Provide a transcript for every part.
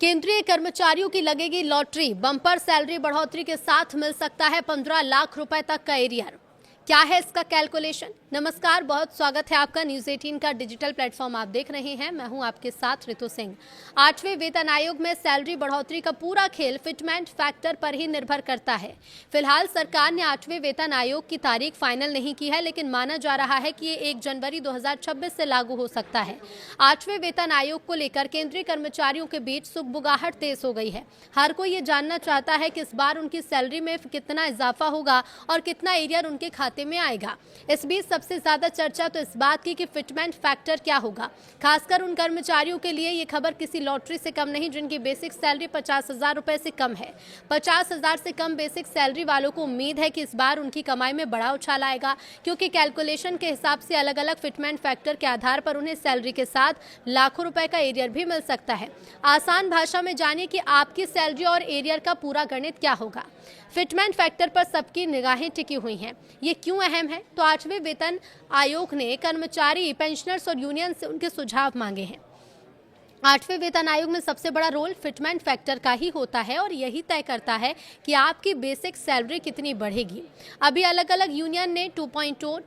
केंद्रीय कर्मचारियों की लगेगी लॉटरी। बम्पर सैलरी बढ़ोतरी के साथ मिल सकता है 15 लाख रुपए तक का एरियर। क्या है इसका कैलकुलेशन? नमस्कार, बहुत स्वागत है आपका न्यूज 18 का डिजिटल प्लेटफॉर्म आप देख रहे हैं। मैं हूं आपके साथ ऋतु सिंह। 8वें वेतन आयोग में सैलरी बढ़ोतरी का पूरा खेल फिटमेंट फैक्टर पर ही निर्भर करता है। फिलहाल सरकार ने 8वें वेतन आयोग की तारीख फाइनल नहीं की है, लेकिन माना जा रहा है कि ये 1 जनवरी 2026 से लागू हो सकता है। 8वें वेतन आयोग को लेकर केंद्रीय कर्मचारियों के बीच सुगबुगाहट तेज हो गई है। हर कोई ये जानना चाहता है कि इस बार उनकी सैलरी में कितना इजाफा होगा और कितना एरियर उनके खाते में आएगा। इस बीच सबसे ज्यादा चर्चा तो इस बात की कि फिटमेंट फैक्टर क्या होगा। खासकर उन कर्मचारियों के लिए ये खबर किसी लॉटरी से कम नहीं जिनकी बेसिक सैलरी 50,000 रुपए से कम है। 50,000 से कम बेसिक सैलरी वालों को उम्मीद है कि इस बार उनकी कमाई में बड़ा उछाल आएगा, क्योंकि कैलकुलेशन के हिसाब से अलग अलग फिटमेंट फैक्टर के आधार पर उन्हें सैलरी के साथ लाखों रुपए का एरियर भी मिल सकता है। आसान भाषा में जानिए कि आपकी सैलरी और एरियर का पूरा गणित क्या होगा। फिटमेंट फैक्टर पर सबकी निगाहें टिकी हुई हैं। ये क्यों अहम है? तो 8वें वेतन आयोग ने कर्मचारी, पेंशनर्स और यूनियन से उनके सुझाव मांगे हैं। 8वें वेतन आयोग में सबसे बड़ा रोल फिटमेंट फैक्टर का ही होता है और यही तय करता है कि आपकी बेसिक सैलरी कितनी बढ़ेगी। अभी अलग अलग यूनियन ने 2.2,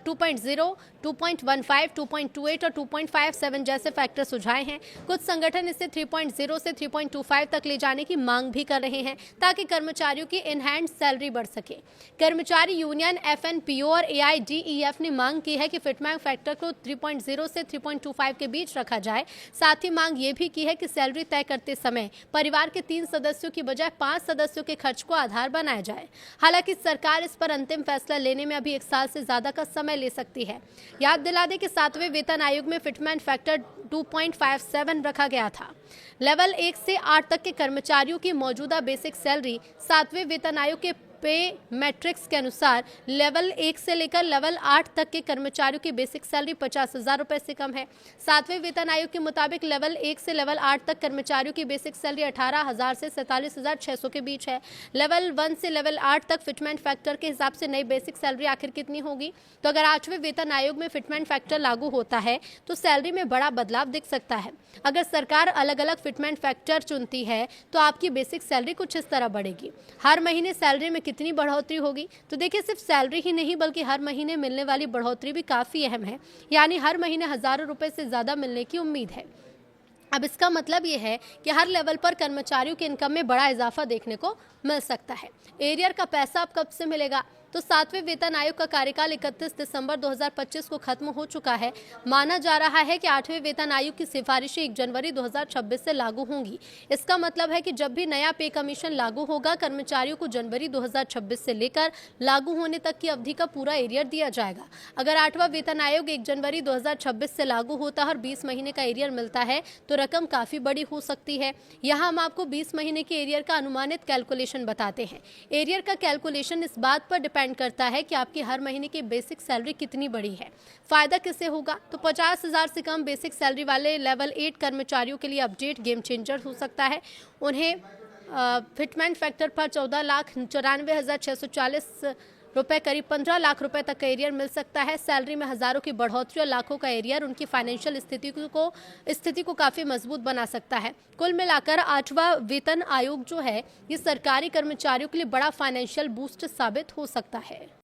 2.0, 2.15, 2.28 और 2.57 जैसे फैक्टर सुझाए हैं। कुछ संगठन इसे 3.0 से 3.25 तक ले जाने की मांग भी कर रहे हैं, ताकि कर्मचारियों की इन हैंड सैलरी बढ़ सके। कर्मचारी यूनियन एफएनपीओ और एआईडीईएफ ने मांग की है कि फिटमेंट फैक्टर को 3.0 से 3.25 के बीच रखा जाए। साथ ही मांग ये भी की है कि सैलरी तय करते समय परिवार के 3 सदस्यों की बजाय 5 सदस्यों के खर्च को आधार बनाया जाए। हालांकि सरकार इस पर अंतिम फैसला लेने में अभी 1 साल से ज्यादा का समय ले सकती है। याद दिला दें कि 7वें वेतन आयोग में फिटमेंट फैक्टर 2.57 रखा गया था। लेवल 1 से 8 तक के कर्मचारियों की मौजूदा बेसिक सैलरी 7वें वेतन आयोग के पे मैट्रिक्स के अनुसार लेवल 1 से लेकर लेवल 8 तक के कर्मचारियों की बेसिक सैलरी 50,000 रुपए से कम है। 7वें वेतन आयोग के मुताबिक लेवल 1 से लेवल 8 तक कर्मचारियों की बेसिक सैलरी 18,000 से 47,600 के बीच है। लेवल 1 से लेवल 8 तक फिटमेंट फैक्टर के हिसाब से नई बेसिक सैलरी आखिर कितनी होगी? तो अगर 8वें वेतन आयोग में फिटमेंट फैक्टर लागू होता है तो सैलरी में बड़ा बदलाव दिख सकता है। अगर सरकार अलग अलग फिटमेंट फैक्टर चुनती है तो आपकी बेसिक सैलरी कुछ इस तरह बढ़ेगी। हर महीने सैलरी में कितनी बढ़ोतरी होगी? तो देखिए, सिर्फ सैलरी ही नहीं बल्कि हर महीने मिलने वाली बढ़ोतरी भी काफी अहम है। यानी हर महीने हजारों रुपए से ज्यादा मिलने की उम्मीद है। अब इसका मतलब ये है कि हर लेवल पर कर्मचारियों के इनकम में बड़ा इजाफा देखने को मिल सकता है। एरियर का पैसा अब कब से मिलेगा? तो 7वें वेतन आयोग का कार्यकाल 31 दिसंबर 2025 को खत्म हो चुका है। माना जा रहा है कि 8वें वेतन आयोग की सिफारिशें 1 जनवरी 2026 से लागू होंगी। इसका मतलब है कि जब भी नया पे कमीशन लागू होगा, कर्मचारियों को जनवरी 2026 से लेकर लागू होने तक की अवधि का पूरा एरियर दिया जाएगा। अगर 8वां वेतन आयोग 1 जनवरी 2026 से लागू होता है और 20 महीने का एरियर मिलता है तो रकम काफी बड़ी हो सकती है। यहाँ हम आपको 20 महीने के एरियर का अनुमानित कैलकुलेशन बताते हैं। एरियर का कैलकुलेशन इस बात पर डिपेंड करता है कि आपकी हर महीने की बेसिक सैलरी कितनी बड़ी है। फायदा किससे होगा? तो 50,000 से कम बेसिक सैलरी वाले लेवल 8 कर्मचारियों के लिए अपडेट गेम चेंजर हो सकता है। उन्हें फिटमेंट फैक्टर पर 14,94,640 रुपए, करीब 15 लाख रुपए तक का एरियर मिल सकता है। सैलरी में हजारों की बढ़ोतरी और लाखों का एरियर उनकी फाइनेंशियल स्थिति को काफी मजबूत बना सकता है। कुल मिलाकर 8वां वेतन आयोग जो है, ये सरकारी कर्मचारियों के लिए बड़ा फाइनेंशियल बूस्ट साबित हो सकता है।